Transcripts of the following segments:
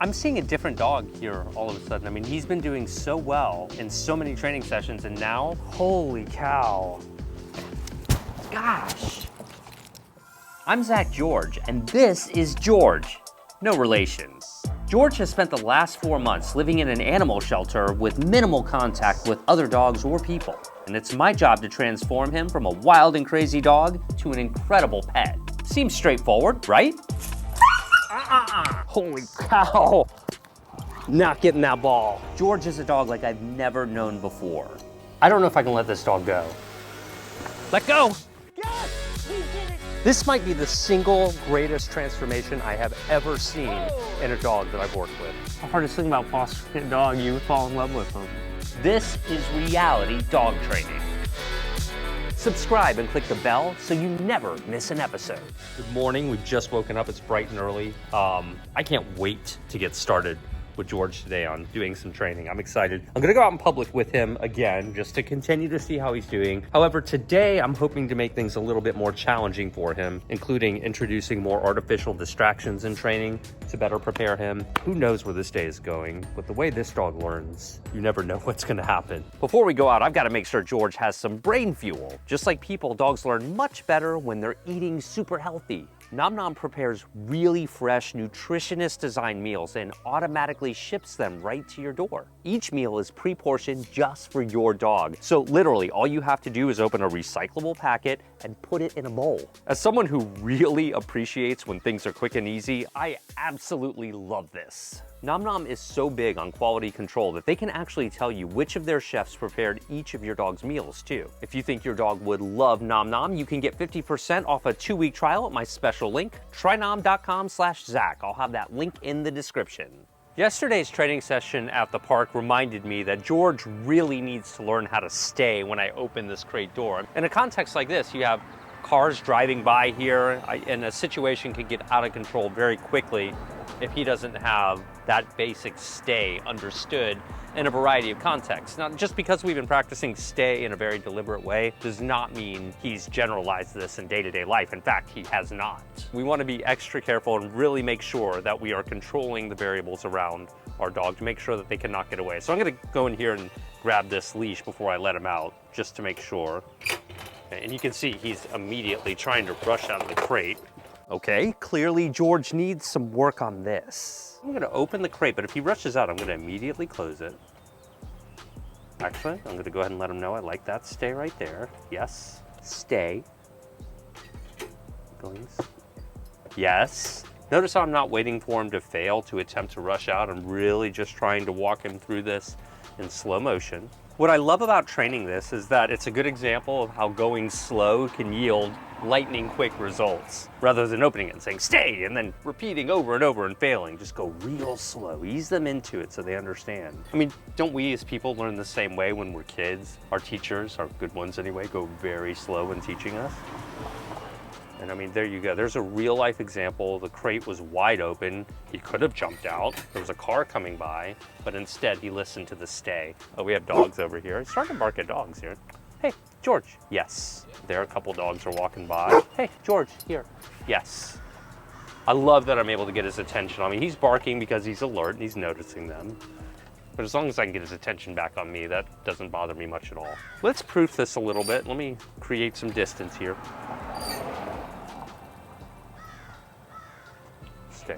I'm seeing a different dog here all of a sudden. I mean, he's been doing so well in so many training sessions, and now, holy cow. Gosh. I'm Zach George, and this is George. No relation. George has spent the last 4 months living in an animal shelter with minimal contact with other dogs or people. And it's my job to transform him from a wild and crazy dog to an incredible pet. Seems straightforward, right? Holy cow. Not getting that ball. George is a dog like I've never known before. I don't know if I can let this dog go. Let go. Yes, we did it. This might be the single greatest transformation I have ever seen in a dog that I've worked with. The hardest thing about fostering a dog, you fall in love with them. This is reality dog training. Subscribe and click the bell so you never miss an episode. Good morning, we've just woken up, it's bright and early. I can't wait to get started with George today on doing some training. I'm excited. I'm gonna go out in public with him again, just to continue to see how he's doing. However, today I'm hoping to make things a little bit more challenging for him, including introducing more artificial distractions in training to better prepare him. Who knows where this day is going, but the way this dog learns, you never know what's gonna happen. Before we go out, I've gotta make sure George has some brain fuel. Just like people, dogs learn much better when they're eating super healthy. Nom Nom prepares really fresh, nutritionist-designed meals and automatically ships them right to your door. Each meal is pre-portioned just for your dog. So literally, all you have to do is open a recyclable packet and put it in a bowl. As someone who really appreciates when things are quick and easy, I absolutely love this. Nom Nom is so big on quality control that they can actually tell you which of their chefs prepared each of your dog's meals too. If you think your dog would love Nom Nom, you can get 50% off a 2-week trial at my special link, trynom.com/Zach. I'll have that link in the description. Yesterday's training session at the park reminded me that George really needs to learn how to stay when I open this crate door. In a context like this, you have cars driving by here, and a situation can get out of control very quickly if he doesn't have that basic stay understood in a variety of contexts. Now, just because we've been practicing stay in a very deliberate way does not mean he's generalized this in day-to-day life. In fact, he has not. We want to be extra careful and really make sure that we are controlling the variables around our dog to make sure that they cannot get away. So I'm going to go in here and grab this leash before I let him out, just to make sure. And you can see he's immediately trying to rush out of the crate. Okay, clearly George needs some work on this. I'm gonna open the crate, but if he rushes out, I'm gonna immediately close it. Actually, I'm gonna go ahead and let him know I like that. Stay right there. Yes, stay. Going. Yes. Notice how I'm not waiting for him to fail to attempt to rush out. I'm really just trying to walk him through this in slow motion. What I love about training this is that it's a good example of how going slow can yield lightning quick results. Rather than opening it and saying stay and then repeating over and over and failing, just go real slow, ease them into it so they understand. I mean, don't we as people learn the same way when we're kids? Our teachers, our good ones anyway, go very slow in teaching us. And I mean, there you go. There's a real life example. The crate was wide open. He could have jumped out. There was a car coming by, but instead he listened to the stay. Oh, we have dogs over here. He's starting to bark at dogs here. Hey, George. Yes. There, a couple dogs are walking by. Hey, George, here. Yes. I love that I'm able to get his attention. I mean, he's barking because he's alert and he's noticing them. But as long as I can get his attention back on me, that doesn't bother me much at all. Let's proof this a little bit. Let me create some distance here. Stay.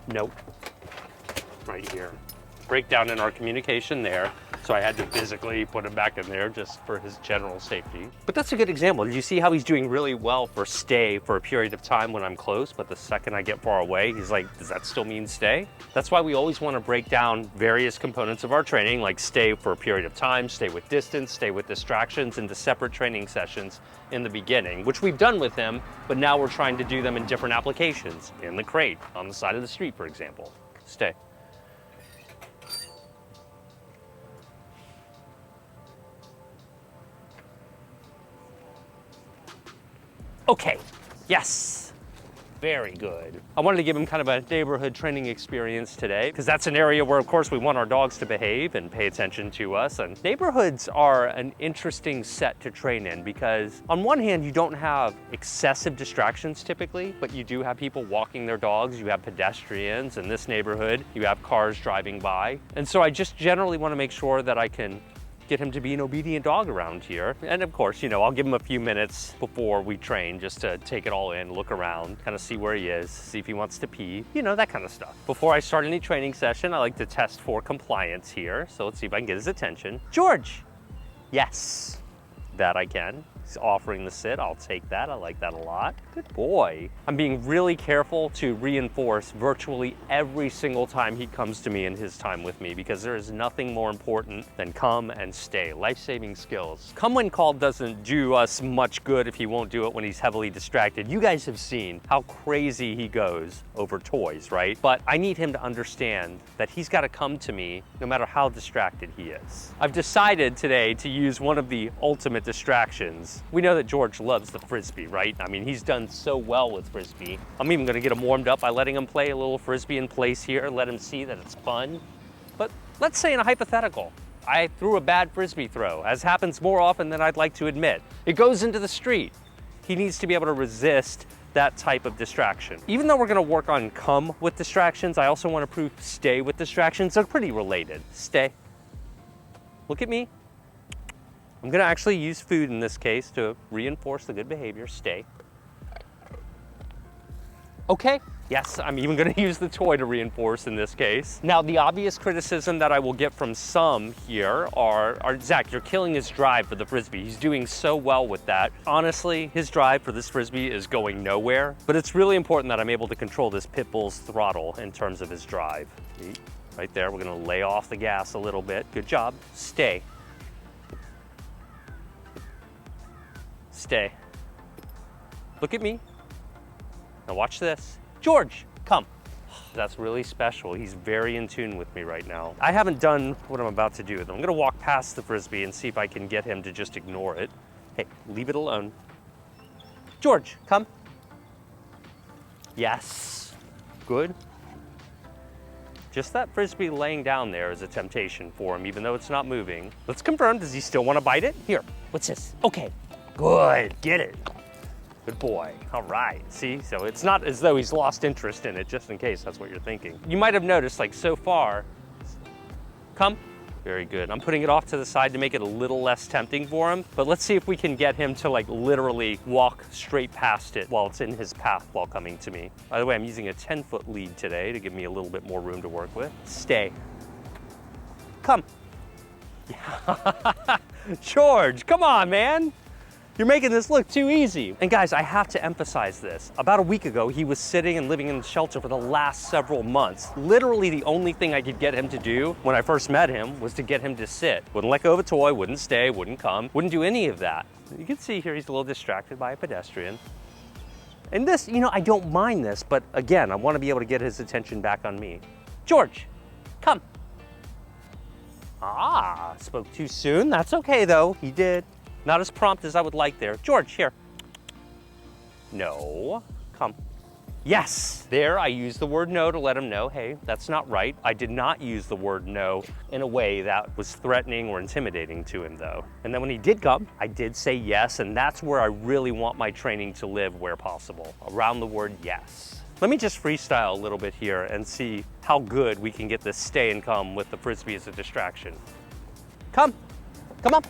Nope. Right here. Breakdown in our communication there. So I had to physically put him back in there just for his general safety. But that's a good example. Did you see how he's doing really well for stay for a period of time when I'm close, but the second I get far away, he's like, does that still mean stay? That's why we always want to break down various components of our training, like stay for a period of time, stay with distance, stay with distractions, into separate training sessions in the beginning, which we've done with him, but now we're trying to do them in different applications, in the crate, on the side of the street, for example. Stay. Okay, yes. very good. I wanted to give him kind of a neighborhood training experience today, because that's an area where, of course, we want our dogs to behave and pay attention to us. And neighborhoods are an interesting set to train in, because on one hand, you don't have excessive distractions typically, but you do have people walking their dogs, you have pedestrians. In this neighborhood, you have cars driving by. And so I just generally want to make sure that I can get him to be an obedient dog around here. And of course, you know, I'll give him a few minutes before we train just to take it all in, look around, kind of see where he is, see if he wants to pee, you know, that kind of stuff. Before I start any training session, I like to test for compliance here. So let's see if I can get his attention. George, yes, that I can. He's offering the sit, I'll take that, I like that a lot. Good boy. I'm being really careful to reinforce virtually every single time he comes to me in his time with me, because there is nothing more important than come and stay. Life-saving skills. Come when called doesn't do us much good if he won't do it when he's heavily distracted. You guys have seen how crazy he goes over toys, right? But I need him to understand that he's got to come to me no matter how distracted he is. I've decided today to use one of the ultimate distractions. We know that George loves the Frisbee, right? I mean, he's done so well with Frisbee. I'm even gonna get him warmed up by letting him play a little Frisbee in place here, let him see that it's fun. But let's say in a hypothetical, I threw a bad Frisbee throw, as happens more often than I'd like to admit. It goes into the street. He needs to be able to resist that type of distraction. Even though we're gonna work on come with distractions, I also wanna prove stay with distractions. They're pretty related. Stay. Look at me. I'm gonna actually use food in this case to reinforce the good behavior. Stay. Okay. Yes, I'm even gonna use the toy to reinforce in this case. Now, the obvious criticism that I will get from some here are Zach, you're killing his drive for the Frisbee. He's doing so well with that. Honestly, his drive for this Frisbee is going nowhere, but it's really important that I'm able to control this pit bull's throttle in terms of his drive. Right there, we're gonna lay off the gas a little bit. Good job. Stay. Stay. Look at me. Now watch this. George, come. That's really special. He's very in tune with me right now. I haven't done what I'm about to do. I'm gonna walk past the Frisbee and see if I can get him to just ignore it. Hey, leave it alone. George, come. Yes, good. Just that Frisbee laying down there is a temptation for him, even though it's not moving. Let's confirm, does he still wanna bite it? Here, what's this? Okay, good, get it. Good boy, all right. See, so it's not as though he's lost interest in it, just in case that's what you're thinking. You might have noticed, like so far, come. Very good. I'm putting it off to the side to make it a little less tempting for him, but let's see if we can get him to like literally walk straight past it while it's in his path while coming to me. By the way, I'm using a 10-foot lead today to give me a little bit more room to work with. Stay. Come. George, come on, man. You're making this look too easy. And guys, I have to emphasize this. About a week ago, he was sitting and living in the shelter for the last several months. Literally the only thing I could get him to do when I first met him was to get him to sit. Wouldn't let go of a toy, wouldn't stay, wouldn't come, wouldn't do any of that. You can see here he's a little distracted by a pedestrian. And this, you know, I don't mind this, but again, I want to be able to get his attention back on me. George, come. Ah, spoke too soon. That's okay though, he did. Not as prompt as I would like there. George, here. No, come. Yes, there I used the word no to let him know, hey, that's not right. I did not use the word no in a way that was threatening or intimidating to him though. And then when he did come, I did say yes, and that's where I really want my training to live where possible, around the word yes. Let me just freestyle a little bit here and see how good we can get this stay and come with the Frisbee as a distraction. Come on.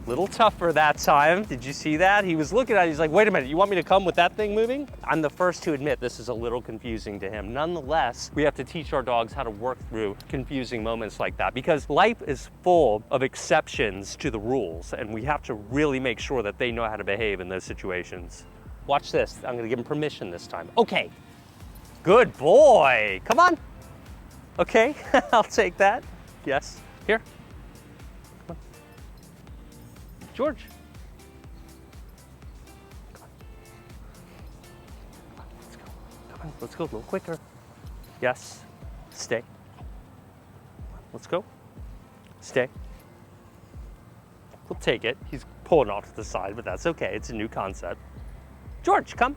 Little tougher that time. Did you see that? He was looking at it, he's like, wait a minute, you want me to come with that thing moving? I'm the first to admit this is a little confusing to him. Nonetheless, we have to teach our dogs how to work through confusing moments like that, because life is full of exceptions to the rules, and we have to really make sure that they know how to behave in those situations. Watch this. I'm gonna give him permission this time. Okay, good boy. Come on. Okay, I'll take that. Yes, here. George. Come on. Let's go. Come on, let's go a little quicker. Yes, stay. Let's go. Stay. We'll take it. He's pulling off to the side, but that's okay. It's a new concept. George, come.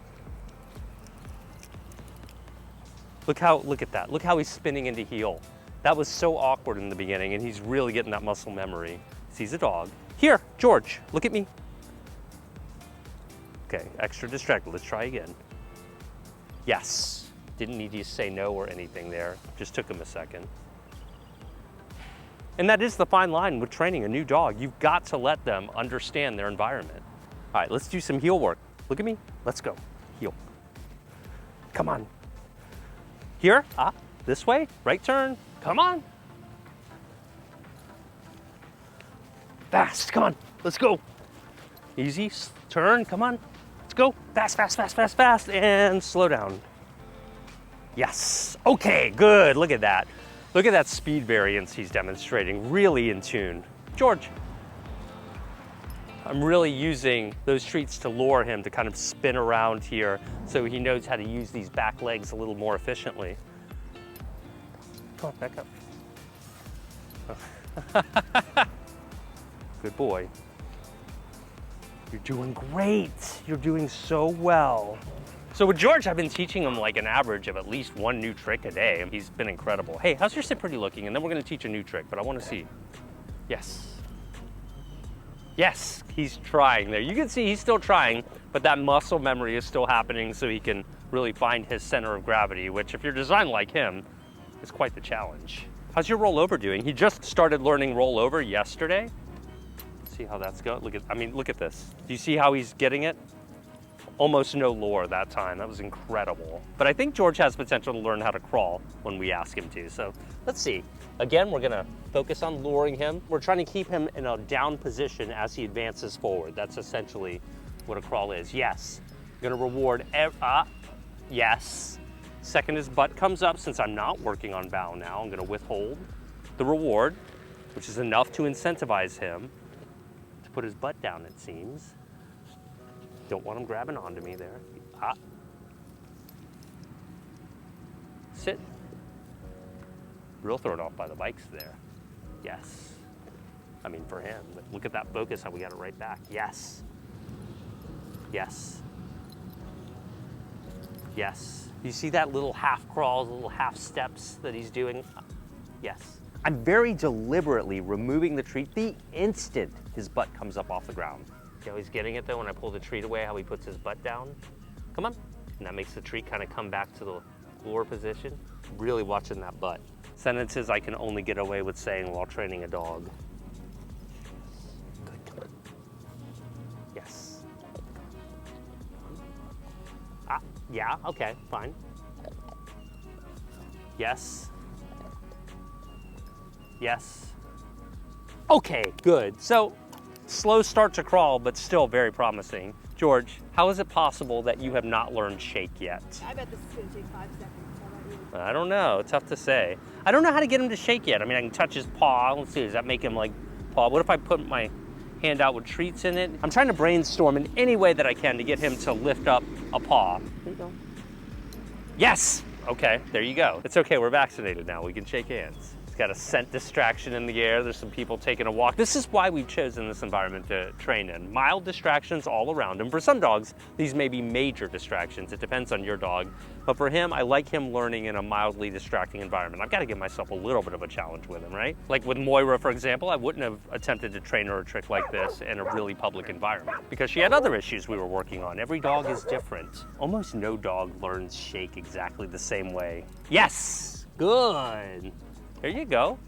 Look at that. Look how he's spinning into heel. That was so awkward in the beginning, and he's really getting that muscle memory. Sees a dog. Here, George, look at me. Okay, extra distracted. Let's try again. Yes. Didn't need you to say no or anything there. Just took him a second. And that is the fine line with training a new dog. You've got to let them understand their environment. All right, let's do some heel work. Look at me. Let's go. Heel. Come on. Here, this way, right turn. Come on. Fast, come on. Let's go. Easy, turn, come on. Let's go. Fast, fast, fast, fast, fast, and slow down. Yes. Okay, good. Look at that. Look at that speed variance he's demonstrating. Really in tune. George. I'm really using those treats to lure him to kind of spin around here so he knows how to use these back legs a little more efficiently. Come on, back up. Good boy. You're doing great. You're doing so well. So with George, I've been teaching him like an average of at least one new trick a day. He's been incredible. Hey, how's your sit pretty looking? And then we're gonna teach a new trick, but I wanna see. Yes. Yes, he's trying there. You can see he's still trying, but that muscle memory is still happening so he can really find his center of gravity, which if you're designed like him, is quite the challenge. How's your rollover doing? He just started learning rollover yesterday. See how that's going? Look at this. Do you see how he's getting it? Almost no lure that time. That was incredible. But I think George has potential to learn how to crawl when we ask him to. So let's see. Again, we're gonna focus on luring him. We're trying to keep him in a down position as he advances forward. That's essentially what a crawl is. Yes. I'm gonna reward, yes. Second, his butt comes up. Since I'm not working on bow now, I'm gonna withhold the reward, which is enough to incentivize him to put his butt down, it seems. Don't want him grabbing onto me there. Sit. Real thrown off by the bikes there. Yes. I mean, for him, but look at that focus, how we got it right back. Yes. Yes. Yes. You see that little half crawls, little half steps that he's doing? Yes. I'm very deliberately removing the treat the instant his butt comes up off the ground. See how he's getting it though when I pull the treat away, how he puts his butt down? Come on. And that makes the treat kind of come back to the lure position. Really watching that butt. Sentences I can only get away with saying while training a dog. Good. Yes. Yeah, okay, fine. Yes. Yes. Okay, good. So, slow start to crawl, but still very promising. George, how is it possible that you have not learned shake yet? I bet this is gonna take 5 seconds. How about you? I don't know, tough to say. I don't know how to get him to shake yet. I mean, I can touch his paw. Let's see, does that make him like paw? What if I put my hand out with treats in it? I'm trying to brainstorm in any way that I can to get him to lift up a paw. There you go. Yes! Okay, there you go. It's okay, we're vaccinated now. We can shake hands. Got a scent distraction in the air. There's some people taking a walk. This is why we've chosen this environment to train in. Mild distractions all around him. For some dogs, these may be major distractions. It depends on your dog. But for him, I like him learning in a mildly distracting environment. I've got to give myself a little bit of a challenge with him, right? Like with Moira, for example, I wouldn't have attempted to train her a trick like this in a really public environment because she had other issues we were working on. Every dog is different. Almost no dog learns shake exactly the same way. Yes, good. There you go.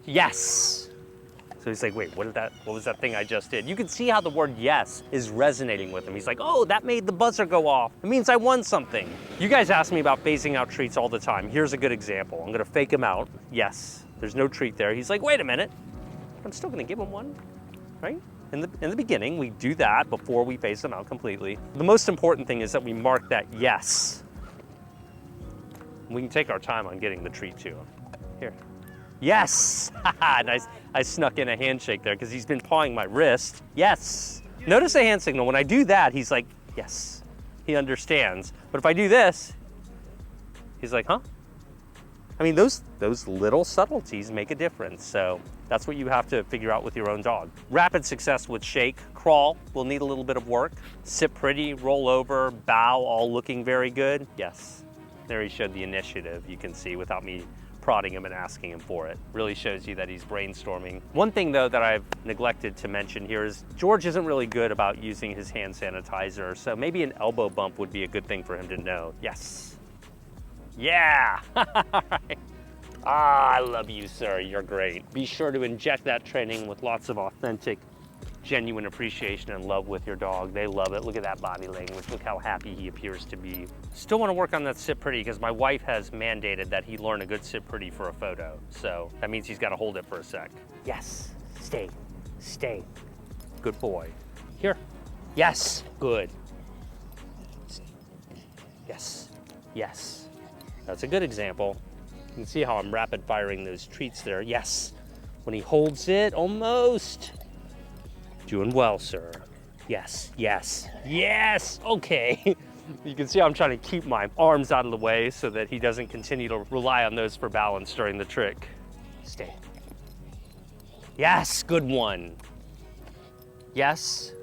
Yes. So he's like, wait, what was that thing I just did? You can see how the word yes is resonating with him. He's like, oh, that made the buzzer go off. It means I won something. You guys ask me about phasing out treats all the time. Here's a good example. I'm gonna fake him out. Yes, there's no treat there. He's like, wait a minute. I'm still gonna give him one, right? In the beginning, we do that before we phase them out completely. The most important thing is that we mark that yes. We can take our time on getting the treat to him. Here. Yes! Nice. I snuck in a handshake there because he's been pawing my wrist. Yes! Notice the hand signal. When I do that, he's like, yes. He understands. But if I do this, he's like, huh? I mean, those little subtleties make a difference. So that's what you have to figure out with your own dog. Rapid success with shake. Crawl will need a little bit of work. Sit pretty, roll over, bow, all looking very good. Yes. There he showed the initiative, you can see, without me prodding him and asking him for it. Really shows you that he's brainstorming. One thing though that I've neglected to mention here is George isn't really good about using his hand sanitizer, so maybe an elbow bump would be a good thing for him to know. Yes. Yeah. Ah, I love you, sir. You're great. Be sure to inject that training with lots of authentic, genuine appreciation and love with your dog. They love it. Look at that body language. Look how happy he appears to be. Still want to work on that sit pretty because my wife has mandated that he learn a good sit pretty for a photo. So that means he's got to hold it for a sec. Yes, stay, stay. Good boy. Here. Yes, good. Yes, yes. That's a good example. You can see how I'm rapid firing those treats there. Yes, when he holds it, almost. Doing well, sir. Yes, yes, yes, okay. You can see I'm trying to keep my arms out of the way so that he doesn't continue to rely on those for balance during the trick. Stay. Yes, good one. Yes.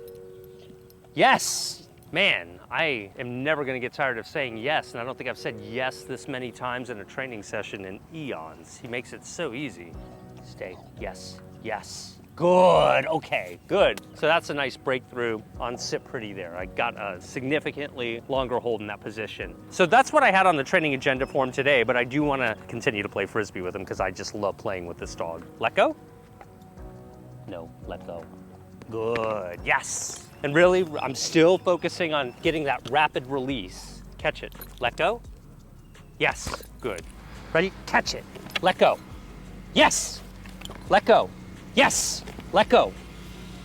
Yes. Man, I am never gonna get tired of saying yes, and I don't think I've said yes this many times in a training session in eons. He makes it so easy. Stay. Yes, yes. Good, okay, good. So that's a nice breakthrough on sit pretty there. I got a significantly longer hold in that position. So that's what I had on the training agenda for him today, but I do wanna continue to play Frisbee with him because I just love playing with this dog. Let go? No, let go. Good, yes. And really, I'm still focusing on getting that rapid release. Catch it, let go? Yes, good. Ready, catch it, let go. Yes, let go. Yes, let go.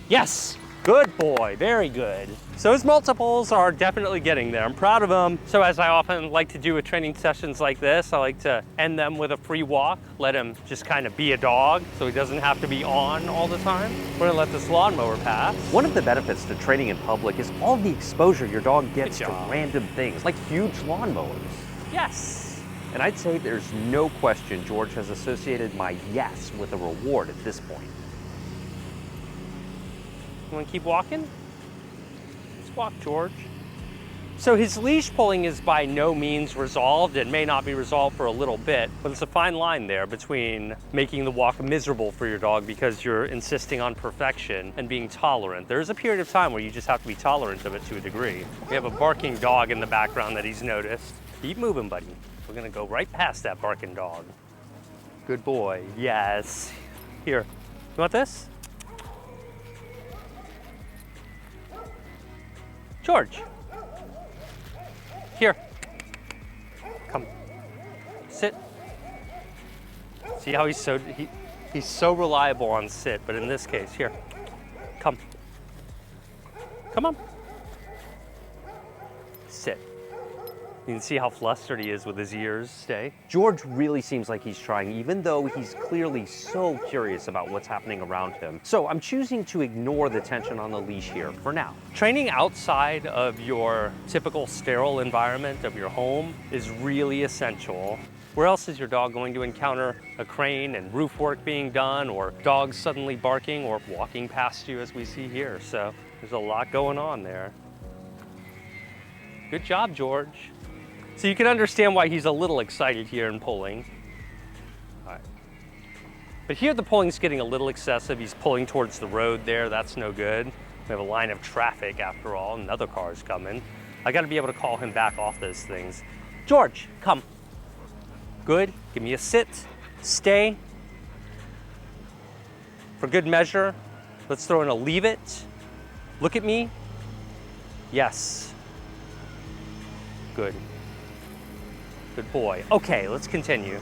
Yes, good boy, very good. So his multiples are definitely getting there. I'm proud of him. So as I often like to do with training sessions like this, I like to end them with a free walk, let him just kind of be a dog so he doesn't have to be on all the time. We're gonna let this lawnmower pass. One of the benefits to training in public is all the exposure your dog gets Good to job. random things, like huge lawnmowers. Yes. And I'd say there's no question George has associated my yes with a reward at this point. You wanna keep walking? Let's walk, George. So his leash pulling is by no means resolved. It may not be resolved for a little bit, but it's a fine line there between making the walk miserable for your dog because you're insisting on perfection and being tolerant. There's a period of time where you just have to be tolerant of it to a degree. We have a barking dog in the background that he's noticed. Keep moving, buddy. We're gonna go right past that barking dog. Good boy, yes. Here, you want this? George. Here. Come. Sit. See how he's so reliable on sit, but in this case, here. Come. Come on. Sit. You can see how flustered he is with his ears. Stay. George really seems like he's trying, even though he's clearly so curious about what's happening around him. So I'm choosing to ignore the tension on the leash here for now. Training outside of your typical sterile environment of your home is really essential. Where else is your dog going to encounter a crane and roof work being done, or dogs suddenly barking or walking past you as we see here? So there's a lot going on there. Good job, George. So you can understand why he's a little excited here in pulling. All right. But here the pulling's getting a little excessive. He's pulling towards the road there. That's no good. We have a line of traffic after all. Another car's coming. I got to be able to call him back off those things. George, come. Good. Give me a sit. Stay. For good measure, let's throw in a leave it. Look at me. Yes. Good. Good boy. Okay, let's continue.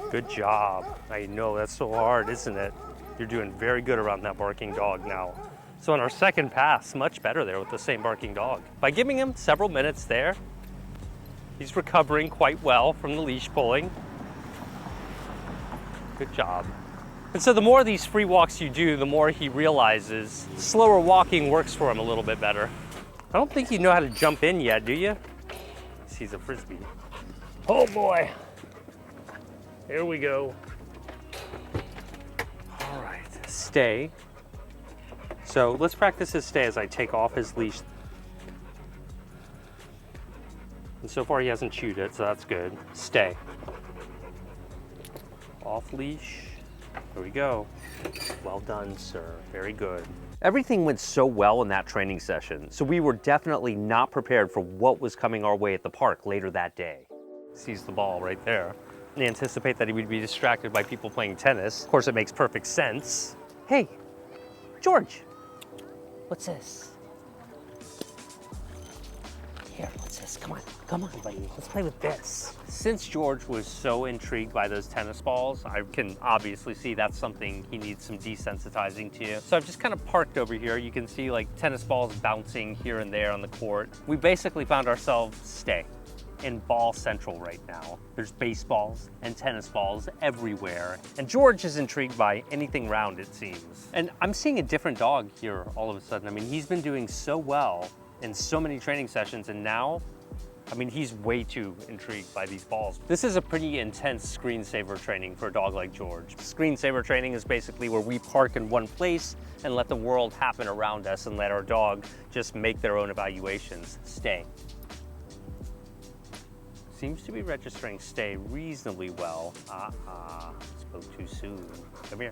Good job. I know, that's so hard, isn't it? You're doing very good around that barking dog now. So on our second pass, much better there with the same barking dog. By giving him several minutes there, he's recovering quite well from the leash pulling. Good job. And so the more of these free walks you do, the more he realizes slower walking works for him a little bit better. I don't think you know how to jump in yet, do you? He sees a Frisbee. Oh boy. Here we go. All right, stay. So let's practice his stay as I take off his leash. And so far he hasn't chewed it, so that's good. Stay. Off leash. There we go. Well done, sir. Very good. Everything went so well in that training session, so we were definitely not prepared for what was coming our way at the park later that day. Sees the ball right there. And anticipate that he would be distracted by people playing tennis. Of course, it makes perfect sense. Hey, George, what's this? Here, what's this? Come on, buddy. Let's play with this. Since George was so intrigued by those tennis balls, I can obviously see that's something he needs some desensitizing to. So I've just kind of parked over here. You can see like tennis balls bouncing here and there on the court. We basically found ourselves in ball central right now. There's baseballs and tennis balls everywhere. And George is intrigued by anything round, it seems. And I'm seeing a different dog here all of a sudden. I mean, he's been doing so well in so many training sessions, and now, I mean, he's way too intrigued by these balls. This is a pretty intense screensaver training for a dog like George. Screensaver training is basically where we park in one place and let the world happen around us and let our dog just make their own evaluations. Stay. Seems to be registering stay reasonably well. Spoke too soon. Come here.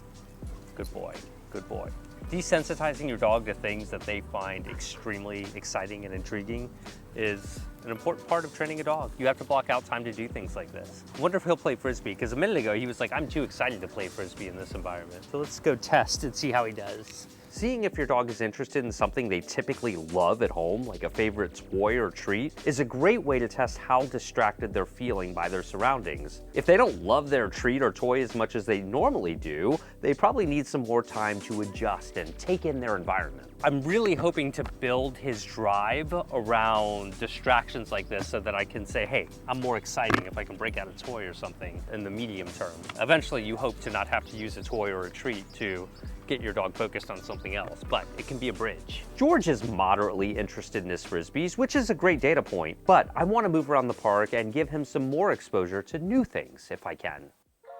Good boy, good boy. Desensitizing your dog to things that they find extremely exciting and intriguing is an important part of training a dog. You have to block out time to do things like this. I wonder if he'll play Frisbee, because a minute ago he was like, I'm too excited to play Frisbee in this environment. So let's go test and see how he does. Seeing if your dog is interested in something they typically love at home, like a favorite toy or treat, is a great way to test how distracted they're feeling by their surroundings. If they don't love their treat or toy as much as they normally do, they probably need some more time to adjust and take in their environment. I'm really hoping to build his drive around distractions like this so that I can say, hey, I'm more exciting if I can break out a toy or something in the medium term. Eventually, you hope to not have to use a toy or a treat to get your dog focused on something else, but it can be a bridge. George is moderately interested in his Frisbees, which is a great data point, but I want to move around the park and give him some more exposure to new things if I can.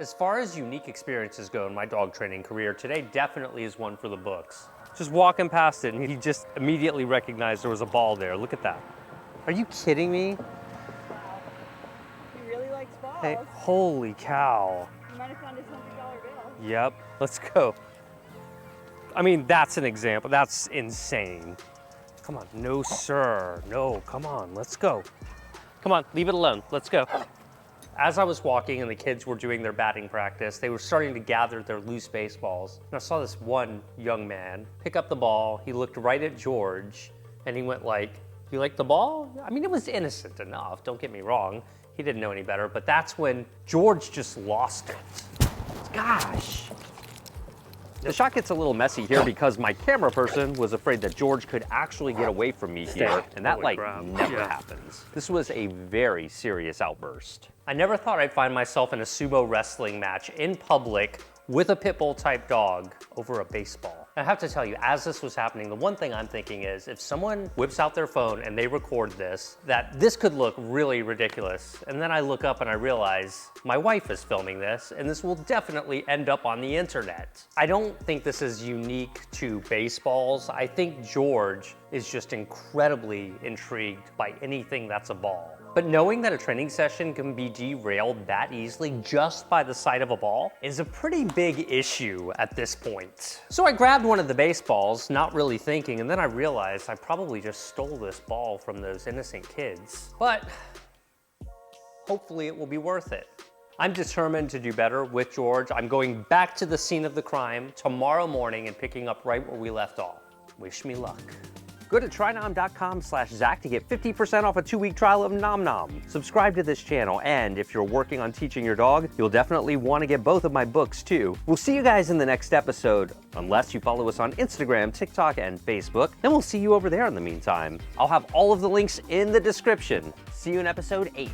As far as unique experiences go in my dog training career, today definitely is one for the books. Just walking past it and he just immediately recognized there was a ball there. Look at that. Are you kidding me? He really likes balls. Hey, holy cow. You might have found his $100 bill. Yep, let's go. I mean, that's an example. That's insane. Come on, no sir, no, come on, let's go. Come on, leave it alone, let's go. As I was walking and the kids were doing their batting practice, they were starting to gather their loose baseballs. And I saw this one young man pick up the ball. He looked right at George and he went like, you like the ball? I mean, it was innocent enough, don't get me wrong. He didn't know any better, but that's when George just lost it. Gosh. The shot gets a little messy here because my camera person was afraid that George could actually get away from me here, and that never happens. This was a very serious outburst. I never thought I'd find myself in a sumo wrestling match in public with a pit bull type dog over a baseball. I have to tell you, as this was happening, the one thing I'm thinking is if someone whips out their phone and they record this, that this could look really ridiculous. And then I look up and I realize my wife is filming this and this will definitely end up on the internet. I don't think this is unique to baseballs. I think George is just incredibly intrigued by anything that's a ball. But knowing that a training session can be derailed that easily just by the sight of a ball is a pretty big issue at this point. So I grabbed one of the baseballs, not really thinking, and then I realized I probably just stole this ball from those innocent kids. But hopefully it will be worth it. I'm determined to do better with George. I'm going back to the scene of the crime tomorrow morning and picking up right where we left off. Wish me luck. Go to trynom.com/Zach to get 50% off a 2-week trial of Nom Nom. Subscribe to this channel, and if you're working on teaching your dog, you'll definitely want to get both of my books too. We'll see you guys in the next episode, unless you follow us on Instagram, TikTok, and Facebook. Then we'll see you over there in the meantime. I'll have all of the links in the description. See you in episode 8.